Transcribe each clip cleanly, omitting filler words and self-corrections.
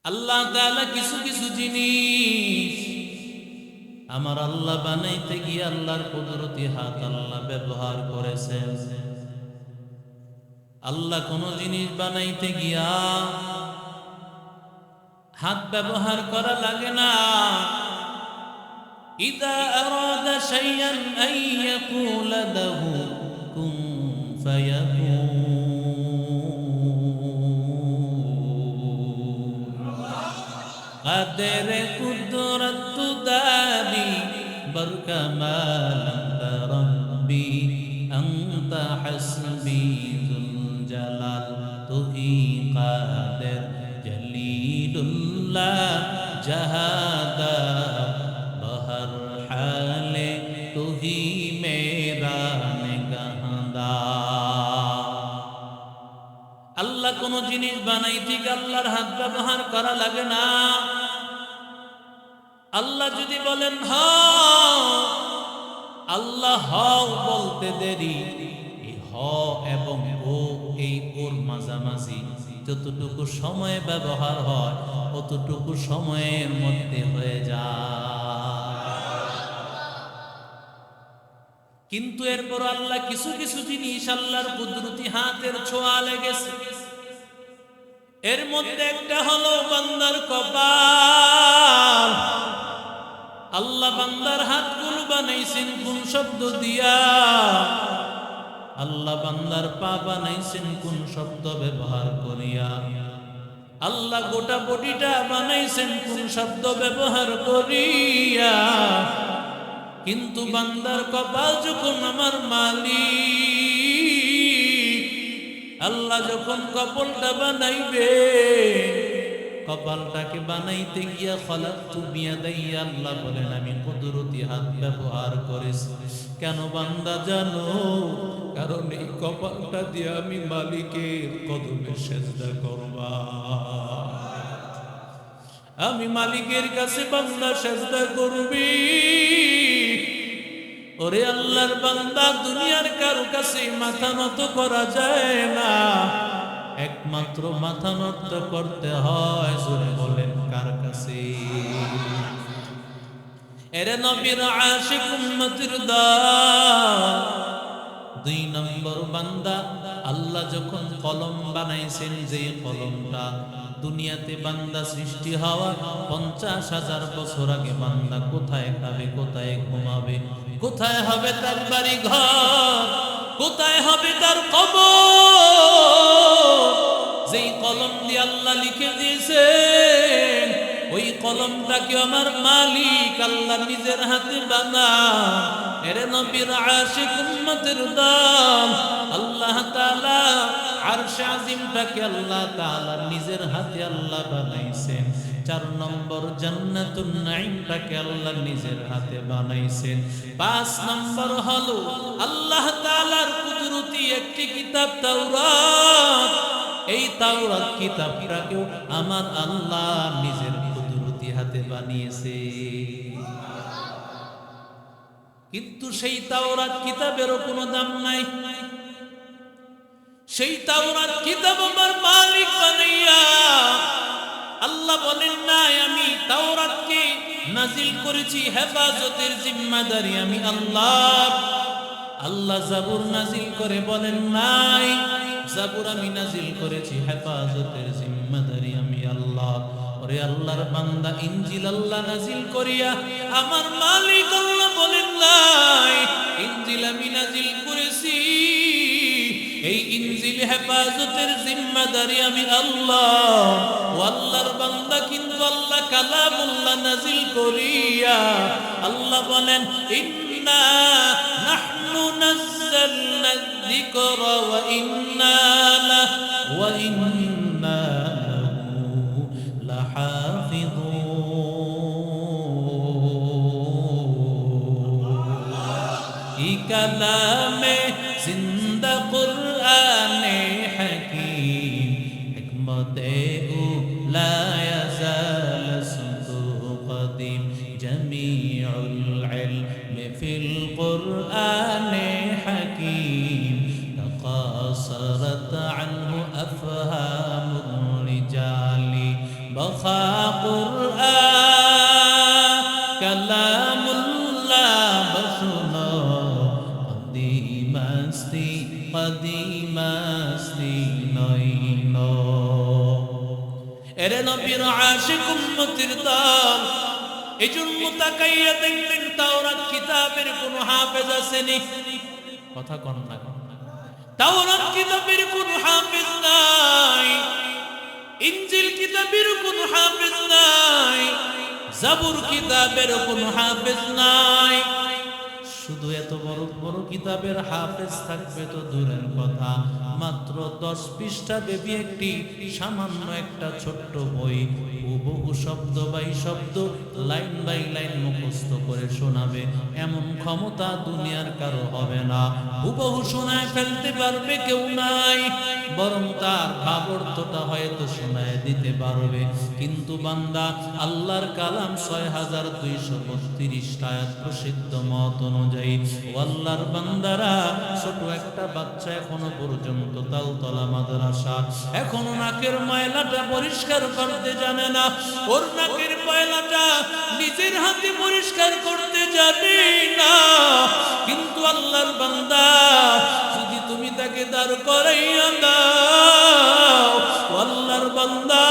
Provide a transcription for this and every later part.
আল্লাহ তাআলা কিছু কিছু জিনিস আমার আল্লাহ বানাইতে গিয়ে আল্লাহর কুদরতি হাত আল্লাহ ব্যবহার করেছেন। আল্লাহ কোন জিনিস বানাইতে গিয়া হাত ব্যবহার করা লাগে না। ইযা আরাদা শাইআন আন ইয়াকুলা লাহু কুন ফায়াকুন। কাদের কুদরত দারি বর কামাল রব্বি আনতা হাসবি যুল জালাল। তুহি কাদের জলিলুল্লাহ জাহাদা বহর হালে তুহি মেরা নিগাহদা। আল্লাহ কোন জিনিস বানাইতে গিয়ে আল্লাহর হাত ব্যবহার করা লাগে না। আল্লাহ যদি বলেন হও, আল্লাহ হও বলতে দেরি। এই হ এবং ও, এই ওর মাঝামাঝি যতটুকু সময় ব্যবহার হয় অতটুকু সময়ের মধ্যে হয়ে যায়। কিন্তু এরপর আল্লাহ কিছু কিছু জিনিস আল্লাহর কুদরতি হাতের ছোঁয়া লেগেছে। এর মধ্যে একটা হলো বান্দার কপাল। আল্লাহ বান্দার হাতগুলো বানাইছেন কোন শব্দ দিয়া? আল্লাহ বান্দার পা বানাইছেন কোন শব্দ ব্যবহার করিয়া? আল্লাহ গোটা বডিটা বানাইছেন কোন শব্দ ব্যবহার করিয়া? কিন্তু বান্দার কপাল যখন আমার মালিক আল্লাহ যখন কপালটা বানাইবে, কপালটাকে বানাইতে গিয়া খলাকতু বিয়াদাইয়া, আল্লাহ বলেন আমি কুদরতি হাত ব্যবহার করেছি। কেন বান্দা জানো? কারণ এই কপালটা দিয়ে আমি মালিকের কদমে সেজদা করবা। আমি মালিকের কাছে বান্দা সেজদা করবি। ওরে আল্লাহর বান্দা, দুনিয়ার কারো কাছে মাথা নত করা যায় না, একমাত্র মাথা নত করতে হয় জোরে বলেন কার কাছে? এরে নবীর আশিক উম্মতের দল, 2 নম্বর বান্দা আল্লাহ যখন কলম বানাইছেন, যে কলমটা দুনিয়াতে বান্দা সৃষ্টি হওয়া 50,000 বছর আগে বান্দা কোথায় খাবে, কোথায় ঘুমাবে, কোথায় হবে তার বাড়ি ঘর, কোথায় হবে তার কবর, যেই কলম দিয়ে আল্লাহ লিখে দিয়েছেন, ওই কলমটাকে আমার মালিক আল্লাহ নিজের হাতে বানান। এরে নবীর আশিক উম্মতের দল, আল্লাহ তাআলা আরশে আজিমটাকে আল্লাহ তাআলা নিজের হাতে আল্লাহ বানাইছেন। 4 নম্বর জান্নাতুন নাঈমটাকে আল্লাহ নিজের হাতে বানাইছেন। 5 নম্বর হলো আল্লাহ তাআলার কুদরতি একটি কিতাব তাওরাত। এই তাওরাত কিতাবটাকেও আমার আল্লাহ নিজের কুদরতি হাতে বানিয়েছে। কিন্তু সেই তাওরাত কিতাবেরও কোনো দাম নাই। সেই তাওরাত কিতাব আমার মালিক বানাইয়া আল্লাহ বলেন নাই আমি তাওরাতকে নাজিল করেছি, হেফাজতের জিম্মাদারি আমি আল্লাহ। আল্লাহ জাবুর নাজিল করে বলেন নাই জাবুর আমি নাজিল করেছি, হেফাজতের জিম্মাদারি আমি আল্লাহ। ওরে আল্লাহর বান্দা, ইনজিল আল্লাহ নাজিল করিয়া আমার মালিক আল্লাহ বলেন নাই ইনজিল আমি নাজিল করেছি, এই ইনজিল হেফাজতের জিম্মাদারি আমি আল্লাহ। ও আল্লাহর বান্দা, কিন্তু আল্লাহ কালামুল্লাহ নাজিল করিয়া আল্লাহ বলেন ইন্না নাহনু নাযালনা যিকরা ওয়া ইন্না লাহু লাহাফিযুন। ই কালামে জিন্দা কুরআনে হাকীম, হিকমতে ও লা ইয়াজাল সুদু কদিম, জামিউল ইলমি ফিল কুরআনে হাকীম, তাকাসারাত আনহু আফহামুর রিজালি ওখা কুরআন কালামুল্লাহ বসুনো কদিমাস্তি কদিমাস্তি নইন। এরে নবীর আশিক উম্মতির দল, এজন্য তাকাইয়া দেখবেন তাওরাত কিতাবের কোন হাফেজ আসেনি। কথা কন না, তাওরাত কিতাবের কোন হাফেজ নাই, ইনজিল কিতাবের কোন হাফেজ নাই, জাবুর কিতাবের কোন হাফেজ নাই। শুধু এত বড় বড় কিতাবের হাফেজ থাকবে তো দূরের কথা, মাত্র 10 পৃষ্ঠা ব্যাপী একটি সামান্য একটা ছোট্ট বই হুবহু শব্দ বাই শব্দ লাইন বাই লাইন মুখস্থ করে শোনাবে, এমন ক্ষমতা দুনিয়ার কারো হবে না। হুবহু শোনায় ফেলতে পারবে কেউ নাই, বরং তার ভাবার্থটা হয়তো শোনায় দিতে পারবে। কিন্তু বান্দা আল্লাহর কালাম 6232 আয়াত প্রসিদ্ধ মত অনুযায়ী, ও আল্লাহর বান্দারা, ছোট একটা বাচ্চা এখনো পর্যন্ত তালতলা মাদ্রাসা, এখনো নাকের ময়লাটা পরিষ্কার করতে জানে না, ওর নাকের ময়লাটা নিজের হাতে পরিষ্কার করতে জানে না। কিন্তু আল্লাহর বান্দা, যদি তুমি তাকে দাঁড় করাইয়া দাও, আল্লাহর বান্দা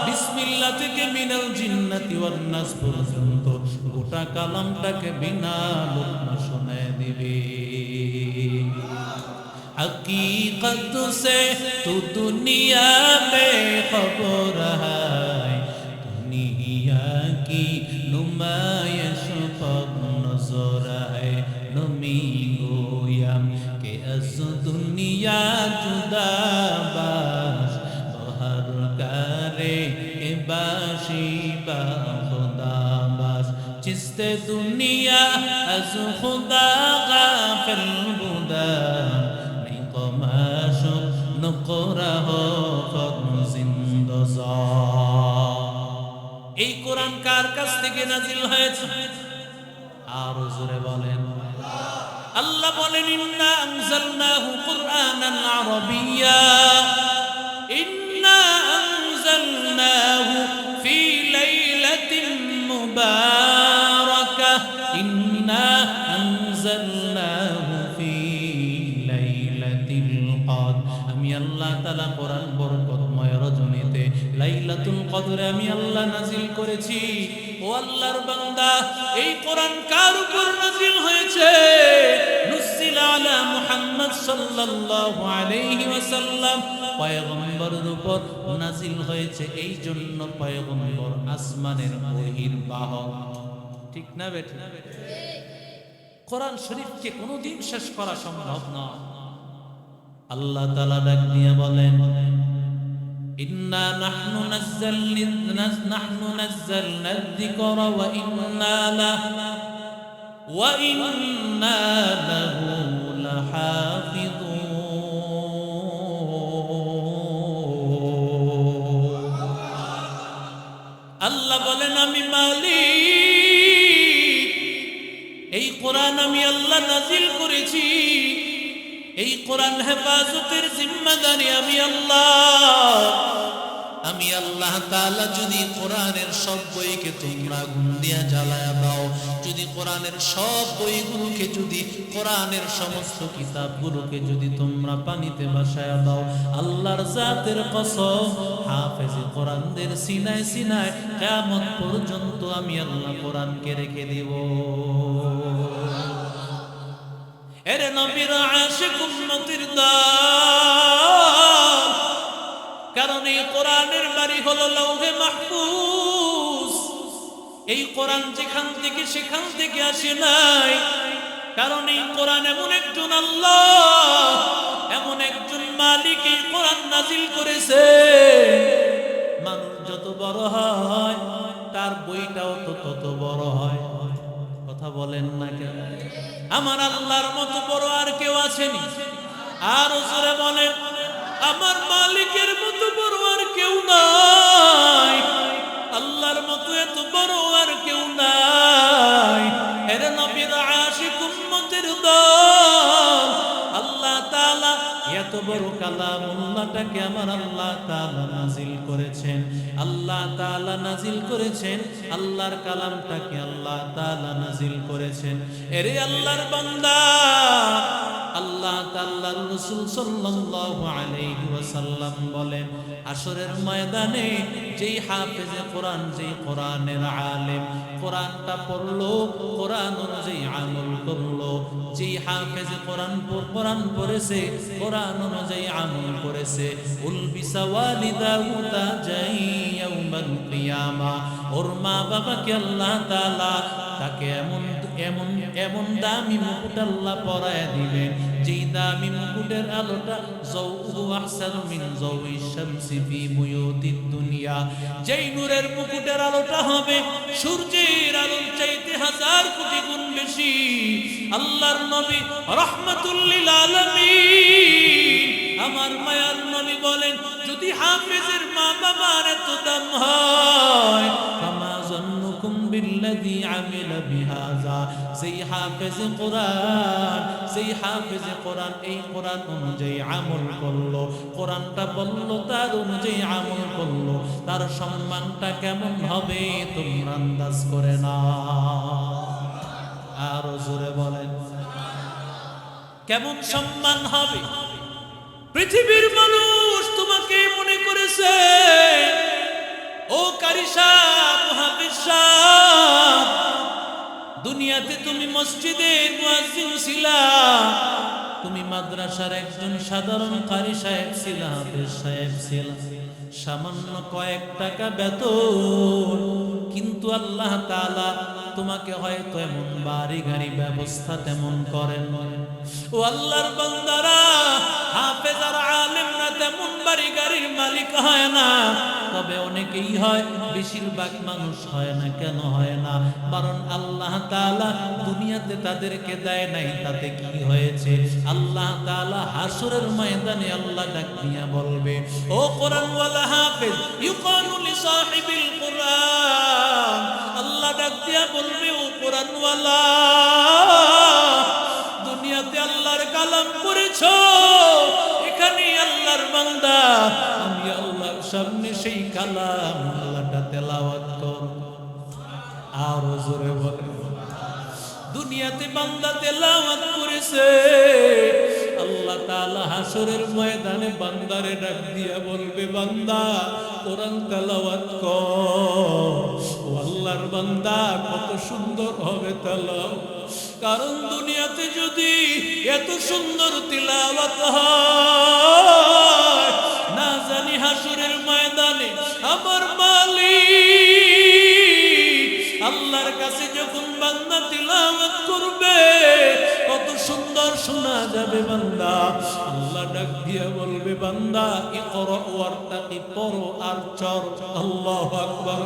বিসমিল্লাহ থেকে মিনাল জিন্নাতি ওয়ান নাস পর্যন্ত গোটা কালামটাকে বিনা লোকমা শোনায় দিবে। हकीकत से तू दुनिया में खबर है, दुनिया की नुमाइश पर नजर है, नमी गोयम के अस दुनिया जुदा बाश बहर करे के बाशी बा खुदा बाश, चिस्ते दुनिया अस खुदा गाफिल बुदा, এই কোরআন কার কাছ থেকে নাজিল হয়েছে? আর জোরে বলেন। আল্লাহ বলেন, ইন্না আনজালনাহু কুরআনান আরাবিয়্যা, ইন্না আনজালনাহু ফি লাইলাতিন মুবারাকাহ, ইন্না আনজালনাহু ফি লাইলাতিল কদর। আমি আল্লাহ তাআলা কোরআন বরকতময় রজনীতে লাইলাতুল কদরে আমি আল্লাহ নাজিল করেছি। ও আল্লাহর বান্দা, এই কোরআন কার উপর নাজিল হয়েছে? নুসিল আলা মুহাম্মদ সাল্লাল্লাহু আলাইহি ওয়াসাল্লাম, পয়গম্বরের উপর নাজিল হয়েছে। এই জন্য পয়গম্বর আসমানের বহির্বাহক। ঠিক না বেঠিক? কোরআন শরীফকে কোনোদিন শেষ করা সম্ভব নয়। আল্লাহ তাআলা ডাক দিয়ে বলেন, ইন্না নাহনু নাযালনা যিকরা ওয়া ইন্না লাহু লাহাফিযুন। আল্লাহ বলেন, আমি মালিক, এই কোরআন আমি আল্লাহ নাজিল করেছি, এই কোরআন হেফাজতের জিম্মাদারি আমি আল্লাহ। আমি আল্লাহ তাআলা যদি কোরআনের সব বইকে তোমরা আগুন দিয়া জ্বালায়া দাও, যদি কোরআনের সব বইগুলোকে, যদি কোরআনের সমস্ত কিতাবগুলোকে যদি তোমরা পানিতে ভাসায়া দাও, আল্লাহর জাতের কসম, হাফেজে কোরআনদের সিনায় সিনায় কিয়ামত পর্যন্ত আমি আল্লাহ কোরআনকে রেখে দেব। এরে নবীর আশিক উম্মতির দল, কারণ এই কোরআনের বাড়ি হলো লৌহে মাহফুজ। এই কোরআন যেখান থেকে সেখান থেকে আসে নাই, কারণ এই কোরআন এমন একজন আল্লাহ, এমন একজন মালিক এই কোরআন নাজিল করেছে। মানুষ যত বড় হয় তার বইটাও তো তত বড় হয়। কথা বলেন না কেন? আমার আল্লাহর মতো বড় আর কেউ আছেনি? আর জোরে বলেন, আমার মালিকের মতো বড় আর কেউ নাই, আল্লাহর মতো এত বড় আর কেউ নাই। এর নবীর আশিক উম্মতের দল, আল্লাহ তাআলা এত বড় কালামুল্লাহটাকে আমার আল্লাহ তাআলা নাজিল করেছেন। আল্লাহ তাআলা নাজিল করেছেন, আল্লাহর কালামটাকে আল্লাহ তাআলা নাজিল করেছেন। এরে আল্লাহর বান্দা, আল্লাহ তাআলার রাসূল সাল্লাল্লাহু আলাইহি ওয়াসাল্লাম বলেন, হাশরের ময়দানে যেই হাফেজে কোরআন, যেই কোরআনের আলেম, কোরআনটা পড়লো, কোরআন অনুযায়ী আমল করলো, যেই হাফেজে কোরআন পড়েছে, কোরআন অনুযায়ী আমল করেছে, উলবিসা ওয়ালিদাহু তাজাই ইয়াউমাল কিয়ামা, ওর মা বাবাকে আল্লাহ তাআলা তাকে এমন দামি মুকুট আল্লাহ পরায় দিবেন, যেই দামি মুকুটের আলোটা যাওউ আহসানু মিন যাওই শামসি ফি বুয়ুতিদ দুনিয়া, যেই নূরের মুকুটের আলোটা হবে সূর্যের আলোর চাইতে 1000 কোটি গুণ বেশি। আল্লাহর নবী রাহমাতুল লিল আলামিন, আমার মায়ার নবী বলেন, যদি হাফেজের মা বাবার এত দাম হয়, ফামা যান্নুকুম বিল্লাযী আমিলা বিহাযা, সেই হাফেজে কোরআন, সেই হাফেজে কোরআন এই কোরআন অনুযায়ী আমল করলো, কোরআনটা বললো তার অনুযায়ী আমল করলো, তার সম্মানটা কেমন হবে তোমরা আন্দাজ করে না। আরো জোরে বলেন, কেমন সম্মান হবে? পৃথিবীর মানুষ তোমাকে মনে করেছে, ও কারি সাহেব, মুহাদ্দিস সাহেব, দুনিয়াতে তুমি মসজিদের মুয়াজ্জিন ছিলা, তুমি মাদ্রাসার একজন সাধারণ কারি সাহেব ছিলা, হাফেজ সাহেব ছিলা, সামান্য কয়েক টাকা বেতন, কিন্তু আল্লাহ তাআলা তোমাকে হয়তো এমন বাড়ি গাড়ি ব্যবস্থা তেমন করেন। ও আল্লাহর বান্দারা, হাফেজ আর আলেমরা তেমন বাড়ি গাড়ির মালিক হয় না, তবে অনেকেই হয়, বেশিরভাগ মানুষ হয় না। কেন হয় না? কারণ আল্লাহ তাআলা দুনিয়াতে তাদেরকে দেয় নাই। তাতে কি হয়েছে? আল্লাহ তাআলা হাসরের ময়দানে আল্লাহ ডাক দিয়া বলবে, ও কোরআন ওয়ালা হাফেজ, ইউকালু লিসাহিবিল কোরআন, আল্লাহ ডাক দিয়া বলবে, ও কোরআন ওয়ালা, দুনিয়াতে আল্লাহর কালাম করেছো, এখানে আল্লাহর বান্দা, আমি আল্লাহর সামনে সেই কালাম আল্লাহটা তেলাওয়াত করব। আর জোরে বলে, দুনিয়াতে বান্দা তেলাওয়াত করেছে, আল্লাহ তাআলা হাসরের ময়দানে বান্দারে ডাক দিয়া বলবে, বান্দা কোরআন তেলাওয়াত কর। ও আল্লাহর বান্দা, কত সুন্দর হবে তেলাওয়াত। কারণ দুনিয়াতে যদি এত সুন্দর তিলাওয়াত হয়, না জানি হাসরের ময়দানে আমার মালিক আল্লাহর কাছে যখন বান্দা তিলাওয়াত করবে, কত সুন্দর শোনা যাবে। বান্দা আল্লাহ ডাক দিয়া বলবে, বান্দা ইকরা ওয়ারতাকি, পড়ো আর চর। আল্লাহু আকবার।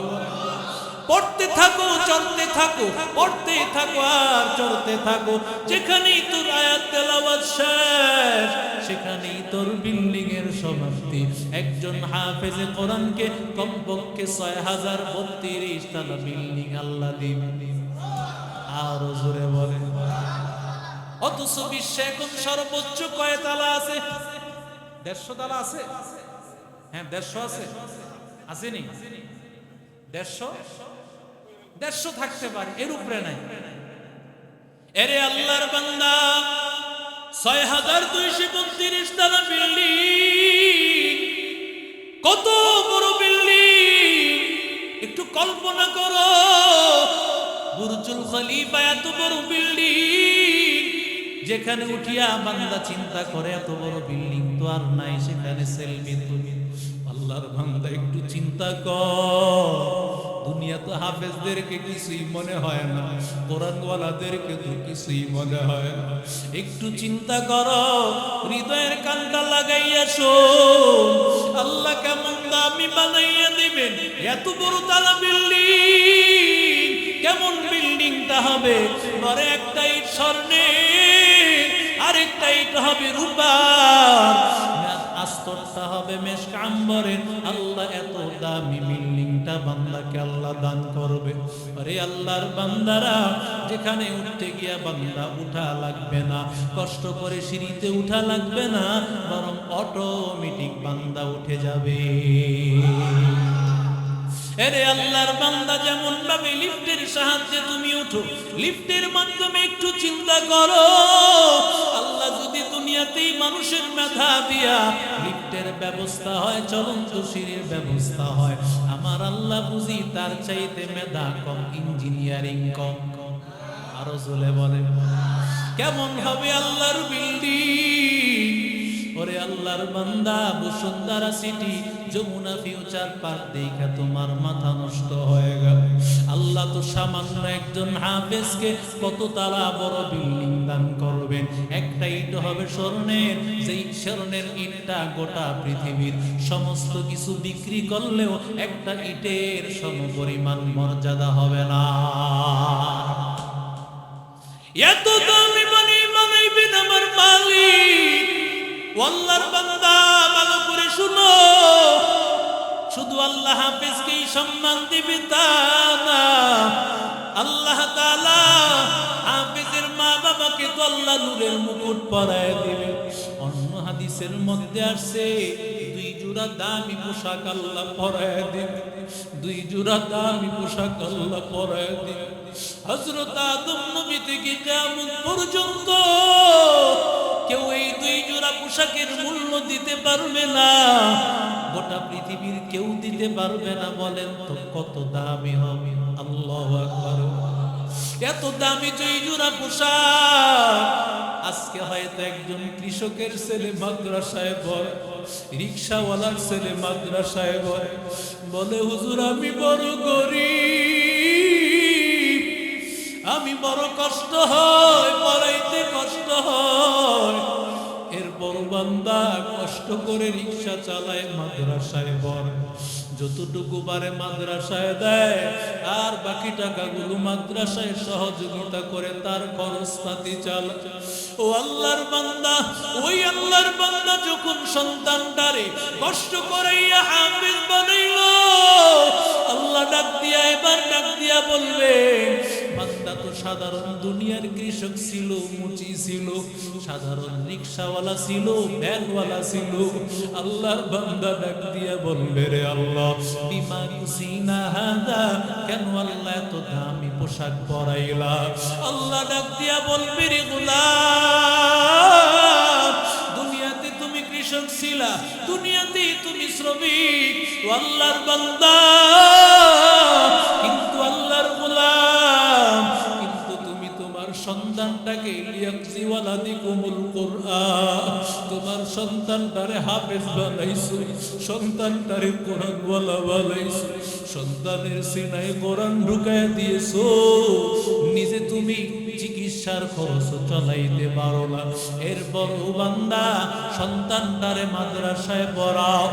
পড়তে থাকো, চলতে থাকো, পড়তে থাকো আর চলতে থাকো। যেখানেই তোর আয়াত তেলাওয়াত শেষ, সেখানেই তোর বিল্ডিং এর সমাপ্তি। একজন হাফেজে কোরআনকে কমপক্ষে 6032 তলা বিল্ডিং আল্লাহ দিবেন। আর জোরে বলেন, অথচ বিশ্বে এখন সর্বোচ্চ কয় তালা আছে? 150 তালা আছে। হ্যাঁ, 150 আছে, আসেনি? 150 থাকতে পারে, এর উপরে নাই। এরে আল্লাহর বান্দা, 6232 তলা বিল্ডিং, কত বড় বিল্ডিং! একটু কল্পনা করো, বুরজুল খলিফা এত বড় বিল্ডিং, যেখানে উঠিয়া বান্দা চিন্তা করে এত বড় বিল্ডিং তো আর নাই, সেখানে সেলফি তুলি। আল্লাহর বান্দা একটু চিন্তা কর, দুনিয়া তো হাফেজদেরকে কিছুই মনে হয় না, কোরআনওয়ালাদেরকে তো কিছুই মনে হয় না। একটু চিন্তা করো, হৃদয়ের কানটা লাগাইয়া শোন, আল্লাহ কেমন দামি বানাইয়া দিবেন। এত বড় তালা বিল্ডিং, কেমন বিল্ডিংটা হবে? ঘরে একটা ইট স্বর্ণের, আরেকটা ইট হবে রূপার। স্তরটা হবে মেশক আম্বরের। আল্লাহ এত দামি বিল্ডিংটা বান্দাকে আল্লাহ দান করবে। আরে আল্লাহর বান্দারা, যেখানে উঠতে গিয়া বান্দা উঠা লাগবে না, কষ্ট করে সিঁড়িতে উঠা লাগবে না, বরং অটোমেটিক বান্দা উঠে যাবে। এরে আল্লাহর বান্দা, যেমন ভাবে লিফটের সাহায্যে তুমি উঠো, লিফটের মাধ্যমে একটু চিন্তা করো, আল্লাহ যদি দুনিয়াতেই মানুষের মেধা দিয়া লিফটের ব্যবস্থা হয়, চলন্ত সিঁড়ির ব্যবস্থা হয়, আমার আল্লাহ বুঝি তার চাইতে মেধা কম, ইঞ্জিনিয়ারিং কম? আরো জোরে বলেন, কেমন হবে আল্লাহর বিল্ডিং? ওরে আল্লাহর বান্দা, Bashundhara city, Jamuna future park দেখা তোমার মাথা নষ্ট হয়ে গেল। আল্লাহ তো সামান্য একজন হাফেজকে কত তারা বড় বিল্ডিং দান করবেন। একটা ইট হবে স্বর্ণের, যেই স্বর্ণের ইটটা গোটা পৃথিবীর সমস্ত কিছু বিক্রি করলেও একটা ইটের সমপরিমাণ মর্যাদা হবে না। এত দামি বানাইবেন আমার মালিক। আল্লাহর বান্দা, ভালো করে শুনো, শুধু আল্লাহ হাফেজকেই সম্মান দিবে তা না, আল্লাহ তাআলা হাফেজের মা বাবাকে তো আল্লাহ নূরের মুকুট পরায় দিবে। অন্য হাদিসের মধ্যে আসছে, 2 জোড়া দামি পোশাক আল্লাহ পরায় দিবে, 2 জোড়া দামি পোশাক আল্লাহ পরায় দিবে। হযরত আদম নবী থেকে কিয়ামত পর্যন্ত কেউ এই 2 জোড়া পোশাকের মূল্য দিতে পারবে না, গোটা পৃথিবীর কেউ দিতে পারবে না। বলেন তো কত দামি হবে? আল্লাহু আকবার। এত দামি 2 জোড়া পোশাক আজকে হয়তো একজন কৃষকের ছেলে মাদ্রাসায় পড়ে, রিকশাওয়ালার ছেলে মাদ্রাসায় পড়ে, বলে হুজুর আমি বড় গরিব, আমি বড় কষ্ট হয়, পড়াইতে কষ্ট হয়। এরপর বান্দা কষ্ট করে রিকশা চালায়, মাদ্রাসায় পড়ে, যতটুকু পারে মাদ্রাসায় দেয়, আর বাকি টাকাগুলো মাদ্রাসায় সহযোগিতা করে তার খরচপাতি চালায়। ও আল্লাহর বান্দা, ওই আল্লাহর বান্দা যখন সন্তানটারে কষ্ট করে হাফেজ বানাইলো, আল্লাহ ডাক দিয়া, এবার ডাক দিয়া বলবে, বান্দা তো সাধারণ দুনিয়ার কৃষক ছিল, মুচি ছিল, সাধারণ রিকশাওয়ালা ছিল, ভ্যানওয়ালা ছিল। আল্লাহর বান্দা ডাক দিয়া বলবে, রে আল্লাহ, বিমা কুসিনা হাদা, কেন আল্লাহ এত দামি পোশাক পরাইলা? আল্লাহ ডাক দিয়া বলবে, রে গোলাম, দুনিয়াতে তুমি কৃষক ছিলা, দুনিয়াতেই তুমি শ্রমিক, আল্লাহর বান্দা, কিন্তু আল্লাহর গোলাম, কিন্তু তুমি তোমার সন্তানটাকে লিয়াকজিওয়ালাদিকুমুল কুরআন, তোমার সন্তানটারে হাফেজ বানাইছো, সন্তানটারে কোরআনওয়ালা বানাইছো, সন্তানের সিনায় কোরআন ঢুকায় দিয়েছো, নিজে তুমি চিকিৎসার খরচ চালাইতে পারো না। এরপর বান্দা সন্তানটারে মাদ্রাসায় পড়াও,